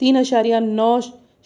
3.9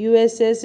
USS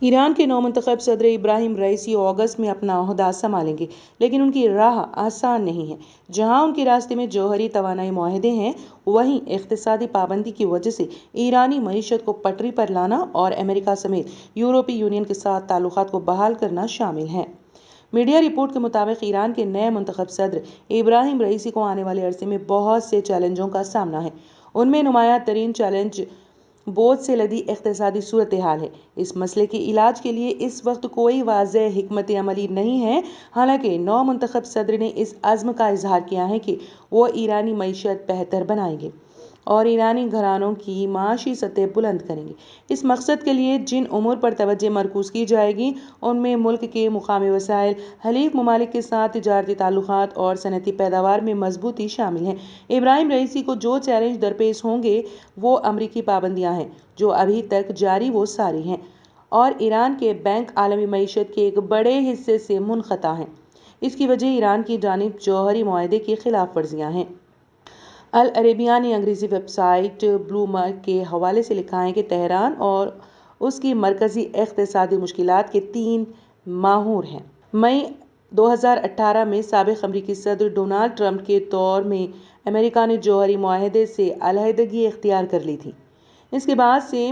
Iran کے نومنتخب صدر Ebrahim Raisi اگست میں اپنا عہدہ سنبھالیں گے، لیکن ان کی راہ آسان نہیں ہے۔ جہاں ان کے راستے میں جوہری توانائی معاہدے ہیں، وہیں اقتصادی پابندی کی وجہ سے ایرانی معیشت کو پٹری پر لانا اور امریکہ سمیت یورپی یونین کے ساتھ تعلقات کو بحال کرنا شامل ہیں۔ میڈیا رپورٹ کے مطابق ایران کے نئے منتخب صدر ابراہیم رئیسی کو آنے والے عرصے میں بہت سے چیلنجوں کا سامنا ہے۔ ان میں نمایاں ترین چیلنج بوجھ سے لدی اقتصادی صورتحال ہے۔ اس مسئلے کے علاج کے لیے اس وقت کوئی واضح حکمت عملی نہیں ہے، حالانکہ نو منتخب صدر نے اس عزم کا اظہار کیا ہے کہ وہ ایرانی معیشت بہتر بنائیں گے اور ایرانی گھرانوں کی معاشی سطح بلند کریں گے۔ اس مقصد کے لیے جن امور پر توجہ مرکوز کی جائے گی، ان میں ملک کے مقامی وسائل، حلیف ممالک کے ساتھ تجارتی تعلقات اور صنعتی پیداوار میں مضبوطی شامل ہیں۔ ابراہیم رئیسی کو جو چیلنج درپیش ہوں گے وہ امریکی پابندیاں ہیں جو ابھی تک جاری و ساری ہیں، اور ایران کے بینک عالمی معیشت کے ایک بڑے حصے سے منقطع ہیں۔ اس کی وجہ ایران کی جانب جوہری معاہدے کی خلاف ورزیاں ہیں۔ العربیہ نے انگریزی ویب سائٹ بلومبرگ کے حوالے سے لکھا ہے کہ تہران اور اس کی مرکزی اقتصادی مشکلات کے 3 محور ہیں۔ مئی 2018 میں سابق امریکی صدر ڈونلڈ ٹرمپ کے دور میں امریکہ نے جوہری معاہدے سے علیحدگی اختیار کر لی تھی۔ اس کے بعد سے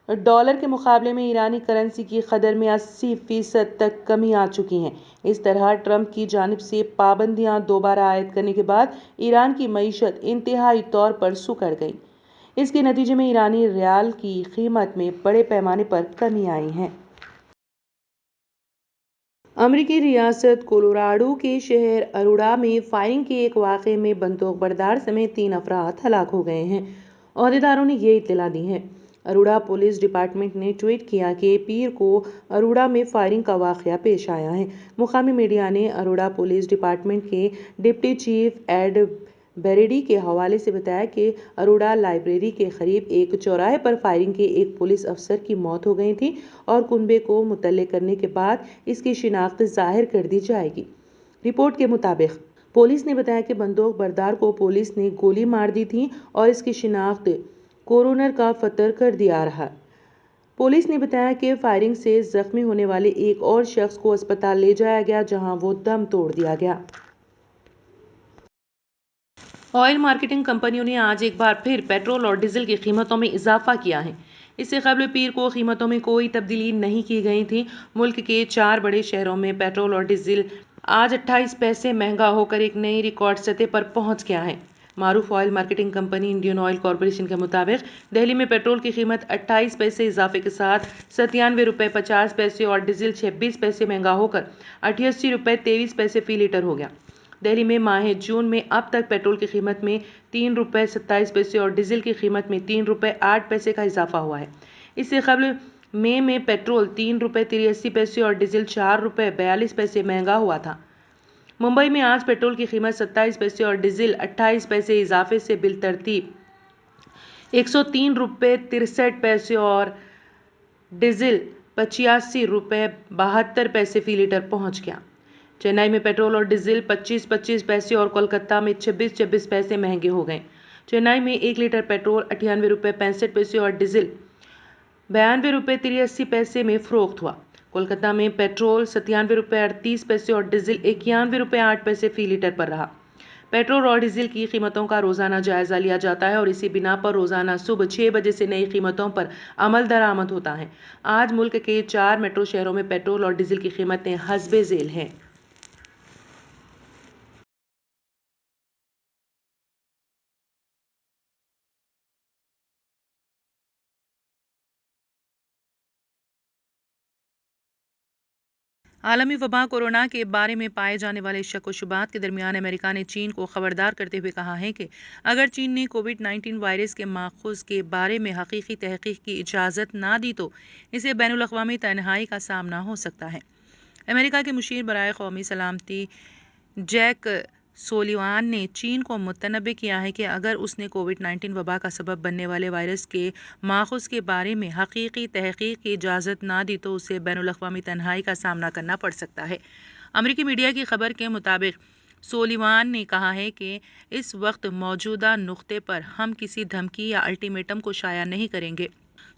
ڈالر کے مقابلے میں ایرانی کرنسی کی قدر میں 80% تک کمی آ چکی ہے۔ اس طرح ٹرمپ کی جانب سے پابندیاں دوبارہ عائد کرنے کے بعد ایران کی معیشت انتہائی طور پر سکڑ گئی۔ اس کے نتیجے میں ایرانی ریال کی قیمت میں بڑے پیمانے پر کمی آئی ہے۔ امریکی ریاست کولوراڈو کے شہر اروڑا میں فائرنگ کے ایک واقعے میں بندوق بردار سمیت 3 افراد ہلاک ہو گئے ہیں۔ عہدیداروں نے یہ اطلاع دی ہے۔ اروڑا پولیس ڈپارٹمنٹ نے ٹویٹ کیا کہ پیر کو اروڑا میں فائرنگ کا واقعہ پیش آیا ہے۔ مقامی میڈیا نے اروڑا پولیس ڈپارٹمنٹ کے ڈپٹی چیف ایڈ بیریڈی کے حوالے سے بتایا کہ اروڑا لائبریری کے قریب ایک چوراہے پر فائرنگ کے ایک پولیس افسر کی موت ہو گئی تھی اور کنبے کو مطلع کرنے کے بعد اس کی شناخت ظاہر کر دی جائے گی۔ رپورٹ کے مطابق پولیس نے بتایا کہ بندوق بردار کو پولیس نے گولی مار دی تھی اور اس کی شناخت کورونر کا فتر کر دیا رہا۔ پولیس نے بتایا کہ فائرنگ سے زخمی ہونے والے ایک اور شخص کو اسپتال لے جایا گیا جہاں وہ دم توڑ دیا گیا۔ آئل مارکیٹنگ کمپنیوں نے آج ایک بار پھر پیٹرول اور ڈیزل کی قیمتوں میں اضافہ کیا ہے۔ اس سے قبل پیر کو قیمتوں میں کوئی تبدیلی نہیں کی گئی تھی۔ ملک کے 4 بڑے شہروں میں پیٹرول اور ڈیزل آج 28 پیسے مہنگا ہو کر ایک نئی ریکارڈ سطح پر پہنچ گیا ہے۔ معروف oil marketing company Indian oil corporation کے مطابق دہلی میں پیٹرول کی قیمت 28 پیسے اضافے کے ساتھ 97 روپے 50 پیسے اور ڈیزل 26 پیسے مہنگا ہو کر 88 روپے 23 پیسے فی لیٹر ہو گیا۔ دہلی میں ماہ جون میں اب تک پیٹرول کی قیمت میں 3 روپے 27 پیسے اور ڈیزل کی قیمت میں 3 روپے 8 پیسے کا اضافہ ہوا ہے۔ اس سے قبل مئی میں پیٹرول 3 روپے 83 پیسے اور ڈیزل 4 روپے 42 پیسے مہنگا ہوا تھا۔ ممبئی میں آج پیٹرول کی قیمت 27 پیسے اور ڈیزل 28 پیسے اضافے سے بالترتیب 103 روپے 63 پیسے اور ڈیزل 85 روپے 72 پیسے فی لیٹر پہنچ گیا۔ چنئی میں پیٹرول اور ڈیزل 25 پیسے اور کولکتہ میں 26 پیسے مہنگے ہو گئے۔ چنئی میں 1 لیٹر پیٹرول 98 روپے 65 پیسے اور ڈیزل 92 روپے 83 پیسے میں فروخت ہوا۔ کولکتہ میں پیٹرول 97 روپے 38 پیسے اور ڈیزل 91 روپے 8 پیسے فی لیٹر پر رہا۔ پیٹرول اور ڈیزل کی قیمتوں کا روزانہ جائزہ لیا جاتا ہے اور اسی بنا پر روزانہ صبح 6 بجے سے نئی قیمتوں پر عمل درآمد ہوتا ہے۔ آج ملک کے 4 میٹرو شہروں میں پیٹرول اور ڈیزل کی قیمتیں حسب ذیل ہیں۔ عالمی وبا کورونا کے بارے میں پائے جانے والے شک و شبہات کے درمیان امریکہ نے چین کو خبردار کرتے ہوئے کہا ہے کہ اگر چین نے کووڈ-19 وائرس کے ماخذ کے بارے میں حقیقی تحقیق کی اجازت نہ دی تو اسے بین الاقوامی تنہائی کا سامنا ہو سکتا ہے۔ امریکہ کے مشیر برائے قومی سلامتی جیک سولیوان نے چین کو متنبع کیا ہے کہ اگر اس نے کووڈ-19 وبا کا سبب بننے والے وائرس کے ماخذ کے بارے میں حقیقی تحقیق کی اجازت نہ دی تو اسے بین الاقوامی تنہائی کا سامنا کرنا پڑ سکتا ہے۔ امریکی میڈیا کی خبر کے مطابق سولیوان نے کہا ہے کہ اس وقت موجودہ نقطے پر ہم کسی دھمکی یا الٹی میٹم کو شائع نہیں کریں گے۔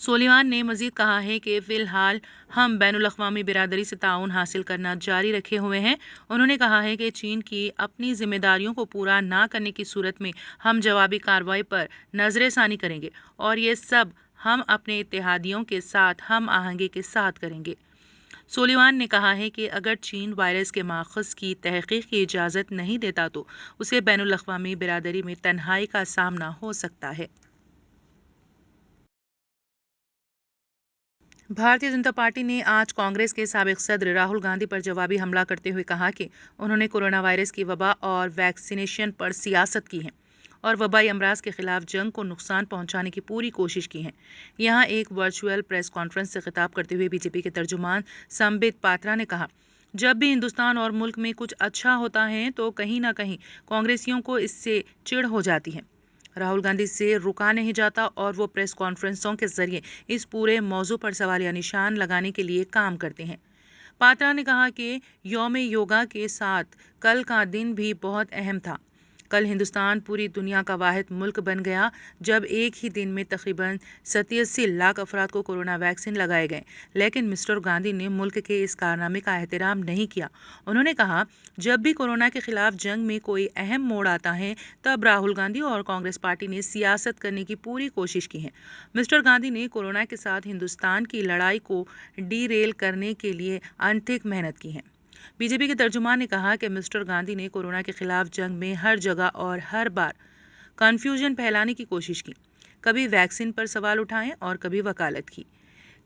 سولیوان نے مزید کہا ہے کہ فی الحال ہم بین الاقوامی برادری سے تعاون حاصل کرنا جاری رکھے ہوئے ہیں۔ انہوں نے کہا ہے کہ چین کی اپنی ذمہ داریوں کو پورا نہ کرنے کی صورت میں ہم جوابی کارروائی پر نظر ثانی کریں گے اور یہ سب ہم اپنے اتحادیوں کے ساتھ ہم آہنگی کے ساتھ کریں گے۔ سولیوان نے کہا ہے کہ اگر چین وائرس کے ماخذ کی تحقیق کی اجازت نہیں دیتا تو اسے بین الاقوامی برادری میں تنہائی کا سامنا ہو سکتا ہے۔ بھارتیہ جنتا پارٹی نے آج کانگریس کے سابق صدر راہل گاندھی پر جوابی حملہ کرتے ہوئے کہا کہ انہوں نے کورونا وائرس کی وبا اور ویکسینیشن پر سیاست کی ہے اور وبائی امراض کے خلاف جنگ کو نقصان پہنچانے کی پوری کوشش کی ہے۔ یہاں ایک ورچوئل پریس کانفرنس سے خطاب کرتے ہوئے بی جے پی کے ترجمان سمبت پاترا نے کہا، جب بھی ہندوستان اور ملک میں کچھ اچھا ہوتا ہے تو کہیں نہ کہیں کانگریسیوں کو اس سے چڑ ہو جاتی ہے۔ راہل گاندھی سے رکا نہیں جاتا اور وہ پریس کانفرنسوں کے ذریعے اس پورے موضوع پر سوالیہ نشان لگانے کے لیے کام کرتے ہیں۔ پاترا نے کہا کہ یوم یوگا کے ساتھ کل کا دن بھی بہت اہم تھا۔ کل ہندوستان پوری دنیا کا واحد ملک بن گیا جب ایک ہی دن میں تقریباً 87 لاکھ افراد کو کورونا ویکسین لگائے گئے، لیکن مسٹر گاندھی نے ملک کے اس کارنامے کا احترام نہیں کیا۔ انہوں نے کہا، جب بھی کورونا کے خلاف جنگ میں کوئی اہم موڑ آتا ہے تب راہل گاندھی اور کانگریس پارٹی نے سیاست کرنے کی پوری کوشش کی ہے۔ مسٹر گاندھی نے کورونا کے ساتھ ہندوستان کی لڑائی کو ڈی ریل کرنے کے لیے انتھک محنت کی ہے۔ بی جے پی کے ترجمان نے کہا کہ مسٹر گاندھی نے کورونا کے خلاف جنگ میں ہر جگہ اور ہر بار کنفیوژن پھیلانے کی کوشش کی، کبھی ویکسین پر سوال اٹھائے اور کبھی وکالت کی،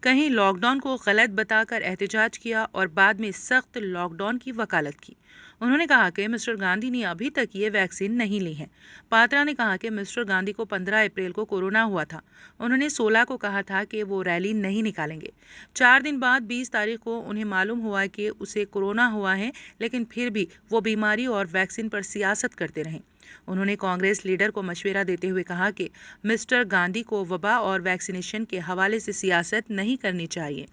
کہیں لاک ڈاؤن کو غلط بتا کر احتجاج کیا اور بعد میں سخت لاک ڈاؤن کی وکالت کی۔ انہوں نے کہا کہ مسٹر گاندھی نے ابھی تک یہ ویکسین نہیں لی ہے۔ پاترا نے کہا کہ مسٹر گاندھی کو 15 اپریل کو کورونا ہوا تھا۔ انہوں نے 16 کو کہا تھا کہ وہ ریلی نہیں نکالیں گے۔ 4 دن بعد 20 تاریخ کو انہیں معلوم ہوا کہ اسے کورونا ہوا ہے، لیکن پھر بھی وہ بیماری اور ویکسین پر سیاست کرتے رہے۔ انہوں نے کانگریس لیڈر کو مشورہ دیتے ہوئے کہا کہ مسٹر گاندھی کو وبا اور ویکسینیشن کے حوالے سے سیاست نہیں کرنی چاہیے۔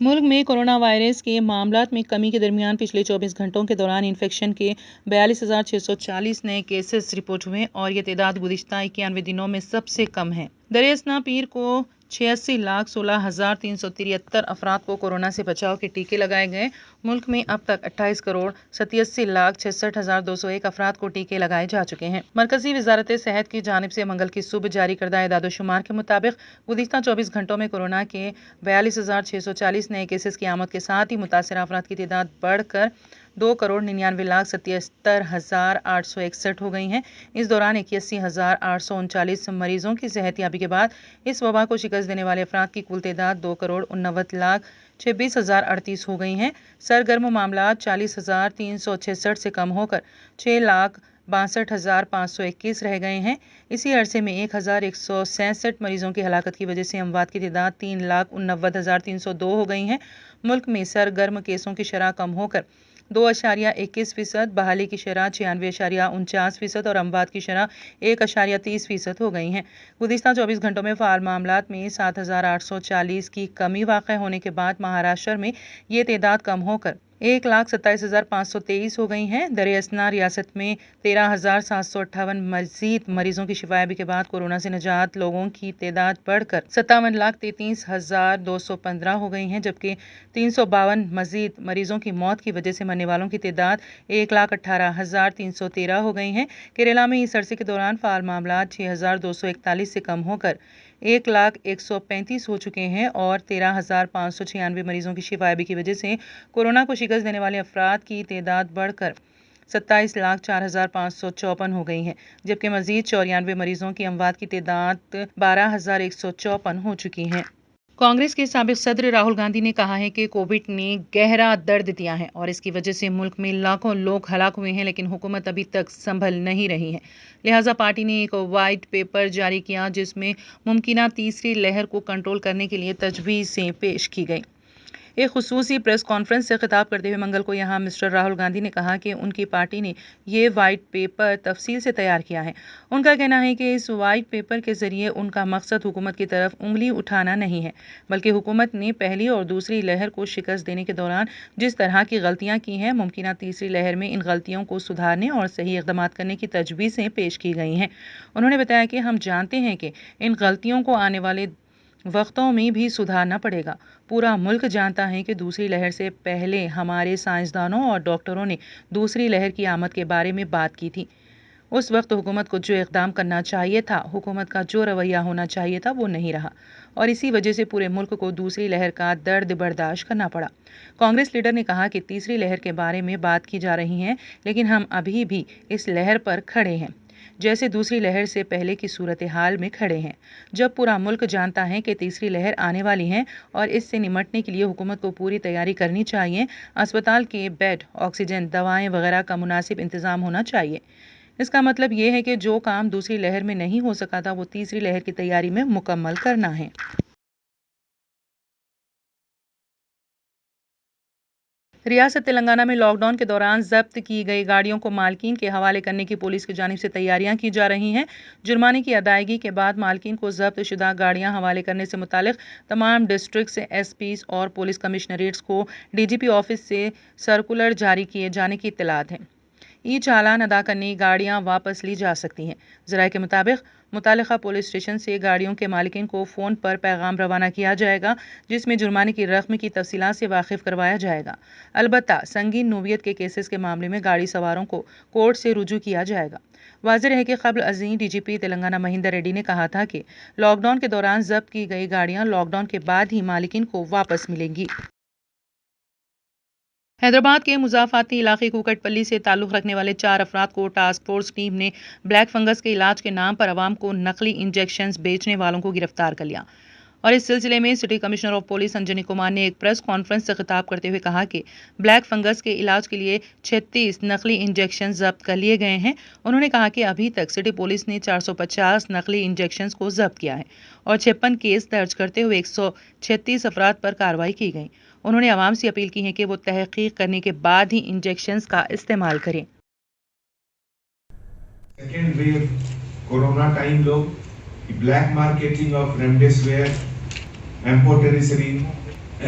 ملک میں کورونا وائرس کے معاملات میں کمی کے درمیان پچھلے 24 گھنٹوں کے دوران انفیکشن کے 42,640 نئے کیسز رپورٹ ہوئے اور یہ تعداد گزشتہ 91 دنوں میں سب سے کم ہے۔ دریں اثنا پیر کو 86,16,373 افراد کو کورونا سے بچاؤ کے ٹیکے لگائے گئے۔ ملک میں اب تک 28,87,6201 افراد کو ٹیکے لگائے جا چکے ہیں۔ مرکزی وزارت صحت کی جانب سے منگل کی صبح جاری کردہ اعداد و شمار کے مطابق گزشتہ 24 گھنٹوں میں کورونا کے 42,640 نئے کیسز کی آمد کے ساتھ ہی متاثرہ افراد کی تعداد بڑھ کر 2,99,77,861 ہو گئی ہے۔ اس دوران 81,839 مریضوں کی صحت یابی کے بعد اس وبا کو شکست دینے والے افراد کی کل تعداد 2,89,26,038 ہو گئی ہے۔ سرگرم معاملات 40,366 سے کم ہو کر 6,62,521 رہ گئے ہیں۔ اسی عرصے میں 1,166 مریضوں کی ہلاکت کی وجہ سے اموات کی تعداد 3,89,302 ہو گئی ہے۔ ملک میں سرگرم کیسوں کی شرح کم ہو کر 2.21%، بحالی کی شرح 96.49% اور اموات کی شرح 1.30% ہو گئی ہیں۔ گزشتہ 24 گھنٹوں میں فعال معاملات میں 7,840 کی کمی واقع ہونے کے بعد مہاراشٹر میں یہ تعداد کم ہو کر 1,27,523 ہو گئی ہے۔ دریں اثنا ریاست میں 13,758 مزید مریضوں کی شفا یابی کے بعد کورونا سے نجات لوگوں کی تعداد بڑھ کر 57,33,215 ہو گئی ہے، جبکہ 352 مزید مریضوں کی موت کی وجہ سے مرنے والوں کی تعداد 1,18,313 ہو گئی ہے۔ کیرالہ میں اس عرصے کے دوران فعال معاملات 6,241 سے کم ہو کر 1,135 ہو چکے ہیں اور 13,596 مریضوں کی شفا یابی کی وجہ سے کورونا کو شکست دینے والے افراد کی تعداد بڑھ کر 27,04,554 ہو گئی ہے، جبکہ مزید 94 مریضوں کی اموات کی تعداد 12,154 ہو چکی ہے۔ کانگریس کے سابق صدر راہل گاندھی نے کہا ہے کہ کووڈ نے گہرا درد دیا ہے اور اس کی وجہ سے ملک میں لاکھوں لوگ ہلاک ہوئے ہیں، لیکن حکومت ابھی تک سنبھل نہیں رہی ہے۔ لہٰذا پارٹی نے ایک وائٹ پیپر جاری کیا جس میں ممکنہ تیسری لہر کو کنٹرول کرنے کے لیے تجویزیں پیش کی گئیں۔ ایک خصوصی پریس کانفرنس سے خطاب کرتے ہوئے منگل کو یہاں مسٹر راہل گاندھی نے کہا کہ ان کی پارٹی نے یہ وائٹ پیپر تفصیل سے تیار کیا ہے۔ ان کا کہنا ہے کہ اس وائٹ پیپر کے ذریعے ان کا مقصد حکومت کی طرف انگلی اٹھانا نہیں ہے، بلکہ حکومت نے پہلی اور دوسری لہر کو شکست دینے کے دوران جس طرح کی غلطیاں کی ہیں، ممکنہ تیسری لہر میں ان غلطیوں کو سدھارنے اور صحیح اقدامات کرنے کی تجویزیں پیش کی گئی ہیں۔ انہوں نے بتایا کہ ہم جانتے ہیں کہ ان غلطیوں کو آنے والے وقتوں میں بھی سدھارنا پڑے گا۔ پورا ملک جانتا ہے کہ دوسری لہر سے پہلے ہمارے سائنسدانوں اور ڈاکٹروں نے دوسری لہر کی آمد کے بارے میں بات کی تھی۔ اس وقت حکومت کو جو اقدام کرنا چاہیے تھا، حکومت کا جو رویہ ہونا چاہیے تھا، وہ نہیں رہا، اور اسی وجہ سے پورے ملک کو دوسری لہر کا درد برداشت کرنا پڑا۔ کانگریس لیڈر نے کہا کہ تیسری لہر کے بارے میں بات کی جا رہی ہے، لیکن ہم ابھی بھی اس لہر پر کھڑے ہیں جیسے دوسری لہر سے پہلے کی صورتحال میں کھڑے ہیں، جب پورا ملک جانتا ہے کہ تیسری لہر آنے والی ہے اور اس سے نمٹنے کے لیے حکومت کو پوری تیاری کرنی چاہیے۔ اسپتال کے بیڈ، آکسیجن، دوائیں وغیرہ کا مناسب انتظام ہونا چاہیے۔ اس کا مطلب یہ ہے کہ جو کام دوسری لہر میں نہیں ہو سکا تھا، وہ تیسری لہر کی تیاری میں مکمل کرنا ہے۔ ریاست تلنگانہ میں لاک ڈاؤن کے دوران ضبط کی گئی گاڑیوں کو مالکین کے حوالے کرنے کی پولیس کی جانب سے تیاریاں کی جا رہی ہیں۔ جرمانے کی ادائیگی کے بعد مالکین کو ضبط شدہ گاڑیاں حوالے کرنے سے متعلق تمام ڈسٹرکٹس ایس پیز اور پولیس کمشنریٹس کو ڈی جی پی آفس سے سرکولر جاری کیے جانے کی اطلاعات ہیں۔ ای چالان ادا کرنے گاڑیاں واپس لی جا سکتی ہیں۔ ذرائع کے مطابق متعلقہ پولیس اسٹیشن سے گاڑیوں کے مالکین کو فون پر پیغام روانہ کیا جائے گا، جس میں جرمانے کی رقم کی تفصیلات سے واقف کروایا جائے گا۔ البتہ سنگین نوعیت کے کیسز کے معاملے میں گاڑی سواروں کو کورٹ سے رجوع کیا جائے گا۔ واضح ہے کہ قبل ازیں ڈی جی پی تلنگانہ مہندر ریڈی نے کہا تھا کہ لاک ڈاؤن کے دوران ضبط کی گئی گاڑیاں لاک ڈاؤن کے بعد ہی مالکین کو واپس ملیں گی۔ حیدرآباد کے مضافاتی علاقے کوکٹ پلی سے تعلق رکھنے والے 4 افراد کو ٹاسک فورس ٹیم نے بلیک فنگس کے علاج کے نام پر عوام کو نقلی انجیکشنز بیچنے والوں کو گرفتار کر لیا، اور اس سلسلے میں city commissioner of police Anjani Kumar نے ایک پریس کانفرنس سے خطاب کرتے ہوئے کہا کہ بلیک فنگس کے علاج کے لیے 36 نقلی انجیکشن ضبط کر لیے گئے ہیں۔ انہوں نے کہا کہ ابھی تک سٹی پولیس نے 450 نقلی انجیکشنز کو ضبط کیا ہے اور 56 کیس درج کرتے ہوئے 136 افراد پر کارروائی کی گئی۔ انہوں نے عوام سے اپیل کی ہے کہ وہ تحقیق کرنے کے بعد ہی انجیکشنز کا استعمال کریں۔ سیکنڈ ویو کورونا ٹائم لو black marketing of remdesivir amphotericin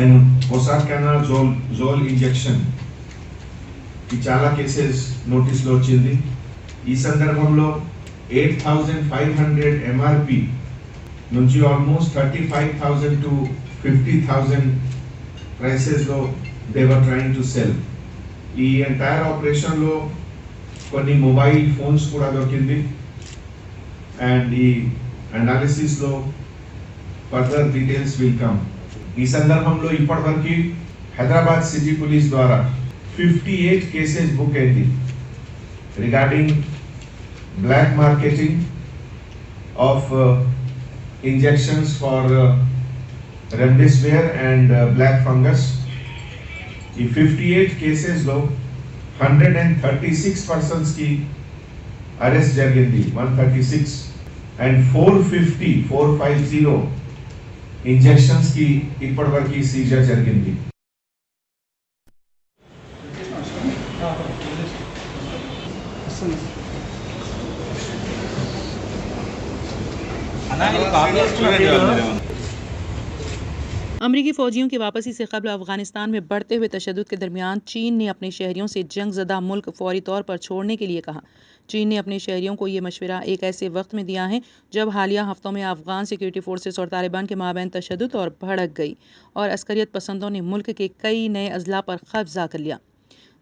and posaconazole injection ఈ చాలా కేసెస్ నోటీస్లో వచ్చింది। ఈ సందర్భంలో 8,500 ఎంఆర్పి నుంచి ఆల్మోస్ట్ 35,000 to 50,000 ప్రైసెస్లో they were trying to sell. ఈ ఎంటైర్ ఆపరేషన్లో కొన్ని మొబైల్ ఫోన్స్ కూడా దొరికింది అండ్ ఈ అనాలిసిస్లో ఫర్దర్ డీటెయిల్స్ విల్ కమ్। ఈ సందర్భంలో ఇప్పటివరకు హైదరాబాద్ సిటీ పోలీస్ ద్వారా 58 కేసెస్ బుక్ అయింది regarding black marketing of injections for remdesivir and black fungus. ఈ 58 కేసెస్లో 136 పర్సన్స్ కి అరెస్ట్ జరిగింది, 136 అండ్ 450 ఇంజెక్షన్స్ కి ఇప్పటివరకు సీజర్ జరిగింది। امریکی فوجیوں کی واپسی سے قبل افغانستان میں بڑھتے ہوئے تشدد کے درمیان چین نے اپنے شہریوں سے جنگ زدہ ملک فوری طور پر چھوڑنے کے لیے کہا۔ چین نے اپنے شہریوں کو یہ مشورہ ایک ایسے وقت میں دیا ہے جب حالیہ ہفتوں میں افغان سیکورٹی فورسز اور طالبان کے مابین تشدد اور بھڑک گئی اور عسکریت پسندوں نے ملک کے کئی نئے اضلاع پر قبضہ کر لیا۔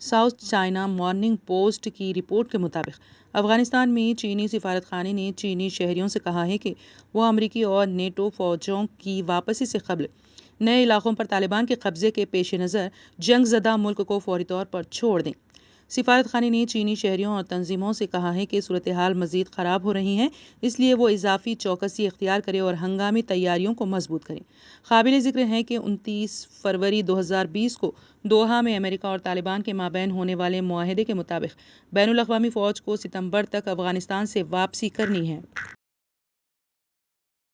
ساؤتھ چائنا مارننگ پوسٹ کی رپورٹ کے مطابق افغانستان میں چینی سفارت خانے نے چینی شہریوں سے کہا ہے کہ وہ امریکی اور نیٹو فوجوں کی واپسی سے قبل نئے علاقوں پر طالبان کے قبضے کے پیش نظر جنگ زدہ ملک کو فوری طور پر چھوڑ دیں۔ سفارت خانے نے چینی شہریوں اور تنظیموں سے کہا ہے کہ صورتحال مزید خراب ہو رہی ہے، اس لیے وہ اضافی چوکسی اختیار کرے اور ہنگامی تیاریوں کو مضبوط کریں۔ قابل ذکر ہے کہ 29 فروری 2020 کو دوحہ میں امریکہ اور طالبان کے مابین ہونے والے معاہدے کے مطابق بین الاقوامی فوج کو ستمبر تک افغانستان سے واپسی کرنی ہے۔